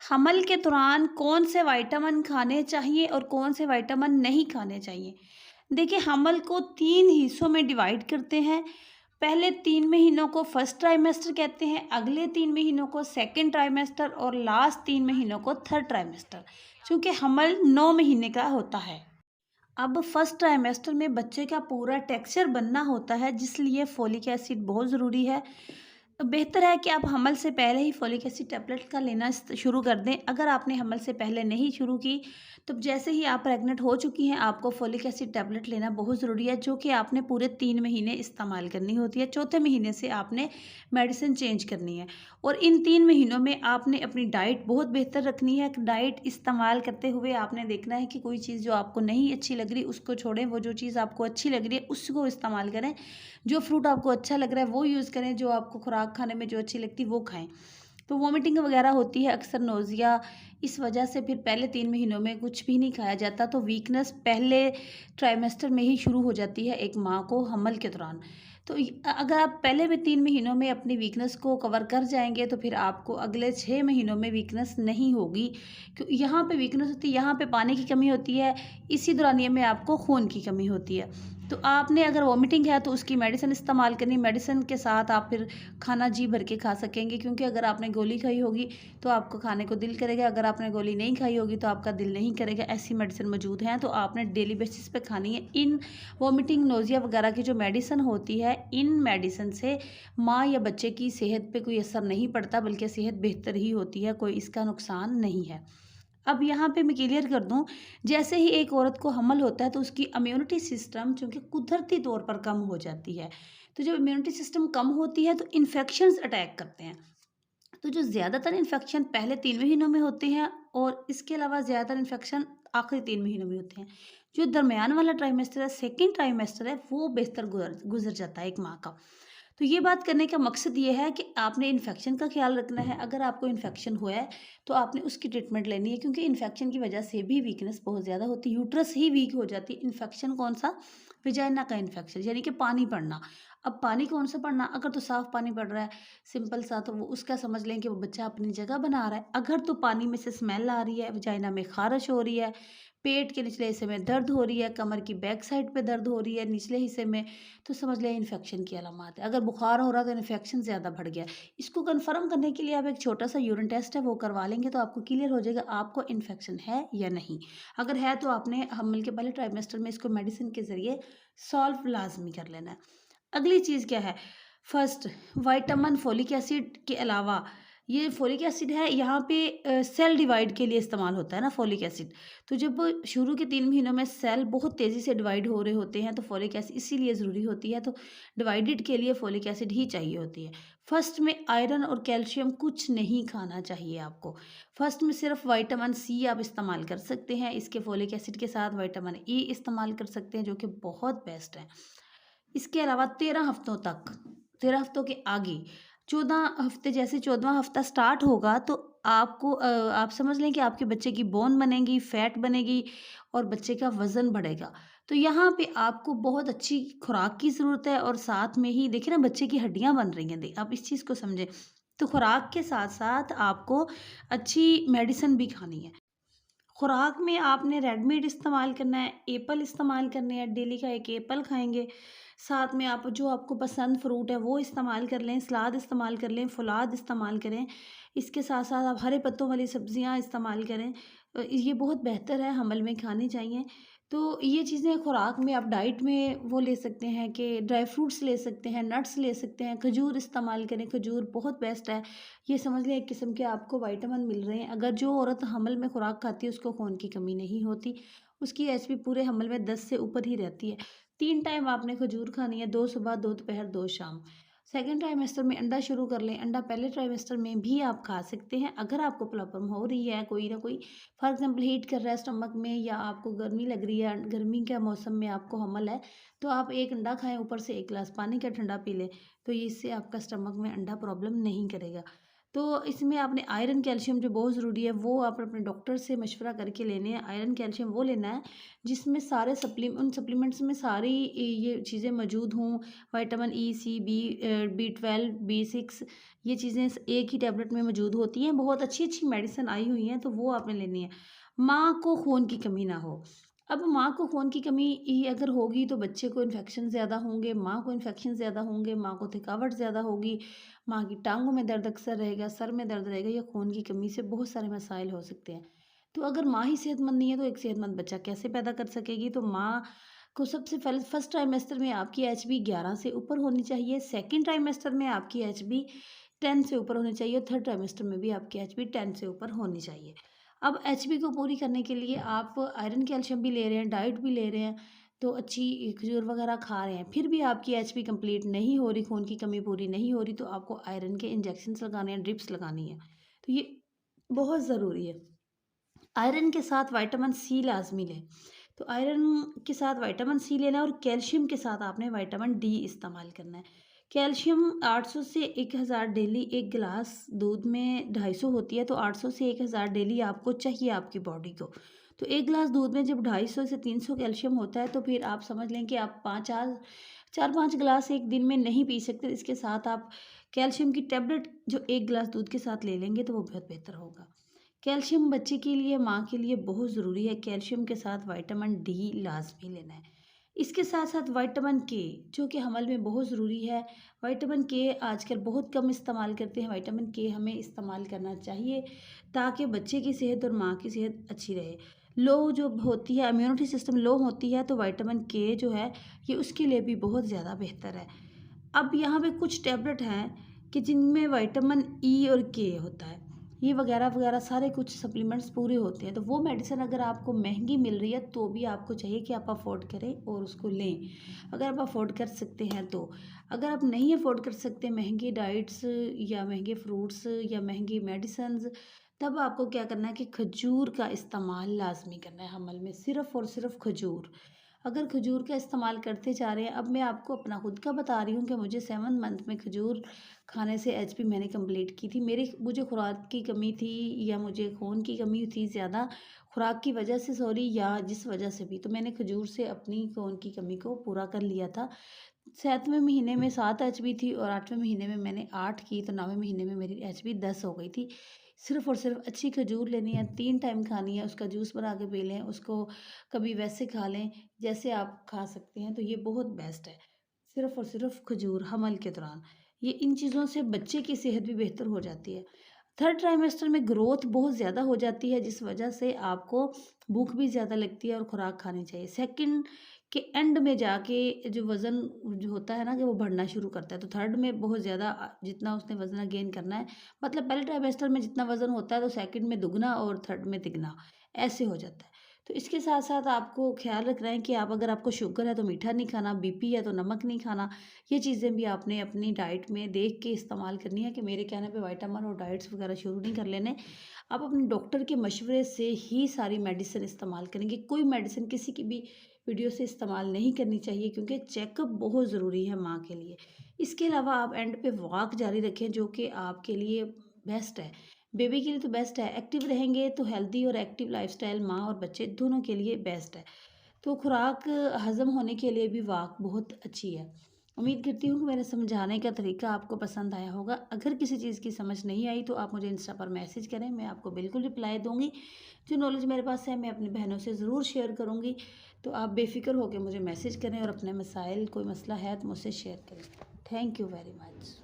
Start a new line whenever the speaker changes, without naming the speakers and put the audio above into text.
हमल के दौरान कौन से विटामिन खाने चाहिए और कौन से विटामिन नहीं खाने चाहिए? देखिए, हमल को 3 हिस्सों में डिवाइड करते हैं। पहले 3 महीनों को फर्स्ट ट्राइमेस्टर कहते हैं, अगले 3 महीनों को सेकंड ट्राइमेस्टर और लास्ट 3 महीनों को थर्ड ट्राइमेस्टर। चूँकि हमल 9 महीने का होता है। अब फर्स्ट ट्राइमेस्टर में बच्चे का पूरा टेक्सचर बनना होता है, जिसलिए फोलिक एसिड बहुत ज़रूरी है। बेहतर है कि आप हमल से पहले ही फोलिक एसिड टैबलेट का लेना शुरू कर दें। अगर आपने हमल से पहले नहीं शुरू की, तो जैसे ही आप प्रेग्नेंट हो चुकी हैं, आपको फोलिक एसिड टैबलेट लेना बहुत ज़रूरी है, जो कि आपने पूरे 3 महीने इस्तेमाल करनी होती है। चौथे महीने से आपने मेडिसिन चेंज करनी है और इन 3 महीनों में आपने अपनी डाइट बहुत बेहतर रखनी है। डाइट इस्तेमाल करते हुए आपने देखना है कि कोई चीज़ जो आपको नहीं अच्छी लग रही, उसको छोड़ें। वो जो चीज़ आपको अच्छी लग रही है, उसको इस्तेमाल करें। जो फ्रूट आपको अच्छा लग रहा है, वो यूज़ करें। जो आपको खुराक खाने में जो अच्छी लगती है, वो खाएँ। तो वॉमिटिंग वगैरह होती है, अक्सर नोज़िया, इस वजह से फिर पहले 3 महीनों में कुछ भी नहीं खाया जाता। तो वीकनेस पहले ट्राइमेस्टर में ही शुरू हो जाती है एक माँ को हमल के दौरान। तो अगर आप पहले भी 3 महीनों में अपनी वीकनेस को कवर कर जाएँगे, तो फिर आपको अगले 6 महीनों में वीकनेस नहीं होगी। यहाँ पे वीकनेस होती है, यहाँ पे पानी की कमी होती है, इसी दौरानिए में आपको खून की कमी होती है। तो आपने अगर वॉमिटिंग है, तो उसकी मेडिसिन इस्तेमाल करनी। मेडिसिन के साथ आप फिर खाना जी भर के खा सकेंगे, क्योंकि अगर आपने गोली खाई होगी, तो आपको खाने को दिल करेगा। अगर आपने गोली नहीं खाई होगी, तो आपका दिल नहीं करेगा। ऐसी मेडिसिन मौजूद हैं, तो आपने डेली बेसिस पे खानी है। इन वॉमिटिंग, नोज़िया वगैरह की जो मेडिसिन होती है, इन मेडिसिन से माँ या बच्चे की सेहत पे कोई असर नहीं पड़ता, बल्कि सेहत बेहतर ही होती है, कोई इसका नुकसान नहीं है। अब यहाँ पे मैं क्लियर कर दूँ, जैसे ही एक औरत को हमल होता है, तो उसकी इम्यूनिटी सिस्टम चूँकि कुदरती तौर पर कम हो जाती है। तो जब इम्यूनिटी सिस्टम कम होती है, तो इन्फेक्शंस अटैक करते हैं। तो जो ज़्यादातर इन्फेक्शन पहले 3 महीनों में होते हैं और इसके अलावा ज़्यादातर इन्फेक्शन आखिरी 3 महीनों में होते हैं। जो दरमियान वाला ट्राइमेस्टर है, सेकंड ट्राइमेस्टर है, वो बेहतर गुज़र गुज़र जाता है एक माँ का। तो ये बात करने का मकसद ये है कि आपने इन्फेक्शन का ख़्याल रखना है। अगर आपको इन्फेक्शन हुआ है, तो आपने उसकी ट्रीटमेंट लेनी है, क्योंकि इन्फेक्शन की वजह से भी वीकनेस बहुत ज़्यादा होती है। यूट्रस ही वीक हो जाती है। इन्फेक्शन कौन-सा? वजाइना का इन्फेक्शन, यानी कि पानी पड़ना। अब पानी कौन-सा पड़ना? अगर तो साफ़ पानी पड़ रहा है, सिंपल सा, तो वो उसका समझ लें कि वो बच्चा अपनी जगह बना रहा है। अगर तो पानी में से स्मेल आ रही है, वजाइना में ख़ारिश हो रही है, पेट के निचले हिस्से में दर्द हो रही है, कमर की बैक साइड पे दर्द हो रही है, निचले हिस्से में, तो समझ लें इन्फेक्शन की अलामत है। अगर बुखार हो रहा है, तो इन्फेक्शन ज़्यादा बढ़ गया है। इसको कन्फर्म करने के लिए आप एक छोटा-सा यूरिन टेस्ट है, वो करवा लेंगे, तो आपको क्लियर हो जाएगा आपको इन्फेक्शन है या नहीं। अगर है, तो आपने हमल के पहले ट्राइमेस्टर में इसको मेडिसिन के ज़रिए सॉल्व लाज़मी कर लेना है। अगली चीज़ क्या है? फर्स्ट, विटामिन फोलिक एसिड के अलावा, ये फोलिक एसिड है, यहाँ पे सेल डिवाइड के लिए इस्तेमाल होता है ना फोलिक एसिड। तो जब शुरू के 3 महीनों में सेल बहुत तेज़ी से डिवाइड हो रहे होते हैं, तो फोलिक एसिड इसीलिए ज़रूरी होती है। तो डिवाइडेड के लिए फोलिक एसिड ही चाहिए होती है। फर्स्ट में आयरन और कैल्शियम कुछ नहीं खाना चाहिए आपको। फर्स्ट में सिर्फ विटामिन सी आप इस्तेमाल कर सकते हैं। इसके फोलिक एसिड के साथ विटामिन ई इस्तेमाल कर सकते हैं, जो कि बहुत बेस्ट है। इसके अलावा 13 हफ्तों तक, 13 हफ्तों के आगे, 14 हफ्ते, जैसे 14वाँ हफ्ता स्टार्ट होगा, तो आपको आप समझ लें कि आपके बच्चे की बोन बनेगी, फैट बनेगी और बच्चे का वज़न बढ़ेगा। तो यहाँ पे आपको बहुत अच्छी खुराक की ज़रूरत है और साथ में ही देखिए ना, बच्चे की हड्डियाँ बन रही हैं, आप इस चीज़ को समझें। तो खुराक के साथ-साथ आपको अच्छी मेडिसिन भी खानी है। खुराक में आपने रेड मीट इस्तेमाल करना है, एप्पल इस्तेमाल करने हैं, डेली का 1 एप्पल खाएँगे। साथ में आप जो आपको पसंद फ्रूट है, वो इस्तेमाल कर लें, सलाद इस्तेमाल कर लें, फुलाद इस्तेमाल करें। इसके साथ-साथ आप हरे पत्तों वाली सब्जियाँ इस्तेमाल करें। ये बहुत बेहतर है, हमल में खानी चाहिए। तो ये चीज़ें खुराक में, आप डाइट में वो ले सकते हैं कि ड्राई फ्रूट्स ले सकते हैं, नट्स ले सकते हैं, खजूर इस्तेमाल करें, खजूर बहुत बेस्ट है। ये समझ लें एक किस्म के आपको विटामिन मिल रहे हैं। अगर जो औरत हमल में खुराक खाती है, उसको खून की कमी नहीं होती। उसकी एचबी पूरे हमल में 10 से ऊपर ही रहती है। 3 टाइम आपने खजूर खानी है, 2 सुबह, 2 दोपहर, 2 शाम। सेकंड ट्राइमेस्टर में अंडा शुरू कर लें। अंडा पहले ट्राइमेस्टर में भी आप खा सकते हैं। अगर आपको प्रॉब्लम हो रही है, कोई ना कोई, फॉर एग्ज़ाम्पल हीट कर रहा है स्टमक में, या आपको गर्मी लग रही है, गर्मी के मौसम में आपको हमल है, तो आप 1 अंडा खाएँ, ऊपर से 1 गिलास पानी का ठंडा पी लें। तो इससे आपका स्टमक में अंडा प्रॉब्लम नहीं करेगा। तो इसमें आपने आयरन कैल्शियम जो बहुत ज़रूरी है वो आप अपने डॉक्टर से मशवरा करके लेने हैं। आयरन कैल्शियम वो लेना है जिसमें सारे उन सप्लीमेंट्स में सारी ये चीज़ें मौजूद हों। विटामिन ई, सी, B12, B6 ये चीज़ें एक ही टैबलेट में मौजूद होती हैं। बहुत अच्छी-अच्छी मेडिसिन आई हुई हैं, तो वो आपने लेनी है। माँ को खून की कमी ना हो। अब माँ को खून की कमी ही अगर होगी तो बच्चे को इन्फेक्शन ज़्यादा होंगे, माँ को इन्फेक्शन ज़्यादा होंगे, माँ को थकावट ज़्यादा होगी, माँ की टाँगों में दर्द अक्सर रहेगा, सर में दर्द रहेगा, या खून की कमी से बहुत सारे मसाइल हो सकते हैं। तो अगर माँ ही सेहतमंद नहीं है तो एक सेहतमंद बच्चा कैसे पैदा कर सकेगी? तो माँ को सबसे पहले फर्स्ट ट्राइमेस्टर में आपकी एचबी 11 से ऊपर होनी चाहिए, सेकंड ट्राइमेस्टर में आपकी एचबी 10 से ऊपर होनी चाहिए, और थर्ड ट्राइमेस्टर में भी आपकी एचबी 10 से ऊपर होनी चाहिए। अब एचबी को पूरी करने के लिए आप आयरन कैल्शियम भी ले रहे हैं, डाइट भी ले रहे हैं, तो अच्छी खजूर वगैरह खा रहे हैं, फिर भी आपकी एचबी कंप्लीट नहीं हो रही, खून की कमी पूरी नहीं हो रही, तो आपको आयरन के इंजेक्शंस लगाने हैं, ड्रिप्स लगानी है। तो ये बहुत ज़रूरी है। आयरन के साथ विटामिन सी लाज़मी लें। तो आयरन के साथ विटामिन सी लेना है, और कैल्शियम के साथ आपने विटामिन डी इस्तेमाल करना है। कैल्शियम 800 से 1000 डेली, एक गिलास दूध में 250 होती है, तो 800 से 1000 डेली आपको चाहिए आपकी बॉडी को। तो एक गिलास दूध में जब 250 से 300 कैल्शियम होता है, तो फिर आप समझ लें कि आप 4-5 गिलास एक दिन में नहीं पी सकते। इसके साथ आप कैल्शियम की टैबलेट जो एक गिलास दूध के साथ ले लेंगे तो वो बहुत बेहतर होगा। कैल्शियम बच्चे के लिए, माँ के लिए बहुत ज़रूरी है। कैल्शियम के साथ विटामिन डी लाज़मी लेना है। इसके साथ-साथ विटामिन के, जो कि हमल में बहुत ज़रूरी है। विटामिन के आजकल बहुत कम इस्तेमाल करते हैं। विटामिन के हमें इस्तेमाल करना चाहिए ताकि बच्चे की सेहत और माँ की सेहत अच्छी रहे। लो जो होती है, इम्यूनिटी सिस्टम लो होती है, तो विटामिन के जो है ये उसके लिए भी बहुत ज़्यादा बेहतर है। अब यहाँ पे कुछ टैबलेट हैं कि जिनमें विटामिन ई और के होता है। ये वगैरह-वगैरह सारे कुछ सप्लीमेंट्स पूरे होते हैं। तो वो मेडिसिन अगर आपको महँगी मिल रही है तो भी आपको चाहिए कि आप अफ़ोर्ड करें और उसको लें। अगर आप अफ़ोर्ड कर सकते हैं तो। अगर आप नहीं अफ़ोर्ड कर सकते महँगी डाइट्स या महँगे फ्रूट्स या महँगी मेडिसिन्स, तब आपको क्या करना है कि खजूर का इस्तेमाल लाज़मी करना है हमल में, सिर्फ़ और सिर्फ़ खजूर। अगर खजूर का इस्तेमाल करते जा रहे हैं, अब मैं आपको अपना खुद का बता रही हूँ कि मुझे 7 मंथ में खजूर खाने से एचबी मैंने कंप्लीट की थी। मुझे खुराक की कमी थी, या मुझे खून की कमी थी ज़्यादा, खुराक की वजह से सॉरी, या जिस वजह से भी, तो मैंने खजूर से अपनी खून की कमी को पूरा कर लिया था। 7वें महीने में 7 एचबी थी, और 8वें महीने में मैंने 8 की, तो 9वें महीने में मेरी एचबी 10 हो गई थी। सिर्फ़ और सिर्फ़ अच्छी खजूर लेनी है, 3 टाइम खानी है, उसका जूस बना के पी लें, उसको कभी वैसे खा लें, जैसे आप खा सकते हैं, तो ये बहुत बेस्ट है। सिर्फ़ और सिर्फ़ खजूर हमल के दौरान। ये इन चीज़ों से बच्चे की सेहत भी बेहतर हो जाती है। थर्ड ट्राइमेस्टर में ग्रोथ बहुत ज़्यादा हो जाती है, जिस वजह से आपको भूख भी ज़्यादा लगती है और खुराक खानी चाहिए। सेकंड के एंड में जाके जो वज़न जो होता है ना कि वो बढ़ना शुरू करता है, तो थर्ड में बहुत ज़्यादा जितना उसने वज़न गेन करना है, मतलब पहले ट्राइमेस्टर में जितना वज़न होता है तो सेकंड में दुगना और थर्ड में तिगना, ऐसे हो जाता है। तो इसके साथ-साथ आपको ख़्याल रखना है कि अगर आपको शुगर है तो मीठा नहीं खाना, बीपी है तो नमक नहीं खाना। ये चीज़ें भी आपने अपनी डाइट में देख के इस्तेमाल करनी है, कि मेरे कहने पे विटामिन और डाइट्स वगैरह शुरू नहीं कर लेने। आप अपने डॉक्टर के मशवरे से ही सारी मेडिसिन इस्तेमाल करेंगे। कोई मेडिसिन किसी की भी वीडियो से इस्तेमाल नहीं करनी चाहिए, क्योंकि चेकअप बहुत ज़रूरी है माँ के लिए। इसके अलावा आप एंड पे वॉक जारी रखें, जो कि आपके लिए बेस्ट है। बेबी के लिए तो बेस्ट है, एक्टिव रहेंगे तो हेल्दी और एक्टिव लाइफ़स्टाइल माँ और बच्चे दोनों के लिए बेस्ट है। तो खुराक हज़म होने के लिए भी वॉक बहुत अच्छी है। उम्मीद करती हूँ कि मेरे समझाने का तरीका आपको पसंद आया होगा। अगर किसी चीज़ की समझ नहीं आई तो आप मुझे इंस्टा पर मैसेज करें, मैं आपको बिल्कुल रिप्लाई दूँगी। जो नॉलेज मेरे पास है मैं अपनी बहनों से ज़रूर शेयर करूँगी। तो आप बेफ़िक्र होके मुझे मैसेज करें, और अपने मसाइल कोई मसला है तो मुझसे शेयर करें। Thank you very much.